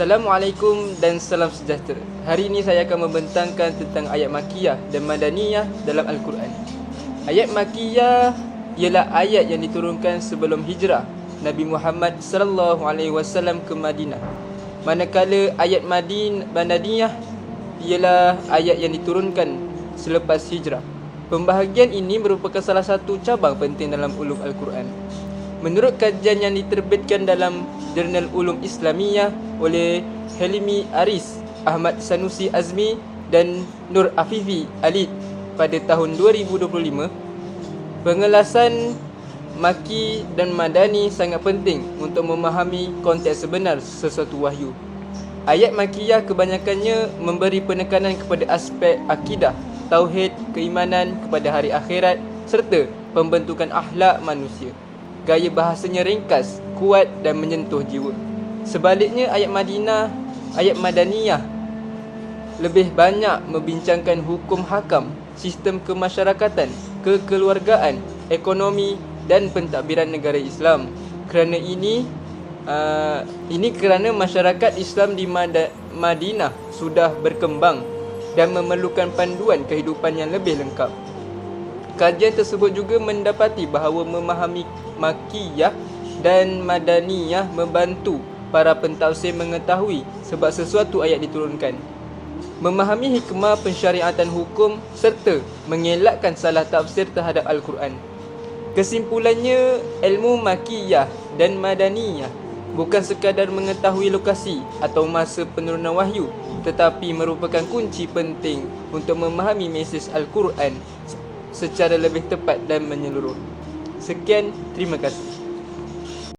Assalamualaikum dan salam sejahtera. Hari ini saya akan membentangkan tentang ayat Makkiyah dan Madaniyah dalam Al-Quran. Ayat Makkiyah ialah ayat yang diturunkan sebelum hijrah Nabi Muhammad SAW ke Madinah. Manakala ayat Madaniyah ialah ayat yang diturunkan selepas hijrah. Pembahagian ini merupakan salah satu cabang penting dalam ulum Al-Quran. Menurut kajian yang diterbitkan dalam Jurnal Ulum Islamiyah oleh Helmi Aris, Ahmad Sanusi Azmi dan Nur Afifi Alid pada tahun 2025, pengelasan Makki dan Madani sangat penting untuk memahami konteks sebenar sesuatu wahyu. Ayat Makkiyah kebanyakannya memberi penekanan kepada aspek akidah, tauhid, keimanan kepada hari akhirat serta pembentukan akhlak manusia. Gaya bahasanya ringkas, kuat dan menyentuh jiwa. Sebaliknya ayat Madaniyah lebih banyak membincangkan hukum hakam, sistem kemasyarakatan, kekeluargaan, ekonomi dan pentadbiran negara Islam. Kerana ini kerana masyarakat Islam di Madinah sudah berkembang dan memerlukan panduan kehidupan yang lebih lengkap. Kajian tersebut juga mendapati bahawa memahami Makkiyah dan Madaniyah membantu para pentafsir mengetahui sebab sesuatu ayat diturunkan, memahami hikmah pensyariatan hukum serta mengelakkan salah tafsir terhadap Al-Quran. Kesimpulannya, ilmu Makkiyah dan Madaniyah bukan sekadar mengetahui lokasi atau masa penurunan wahyu, tetapi merupakan kunci penting untuk memahami mesej Al-Quran secara lebih tepat dan menyeluruh. Sekian, terima kasih.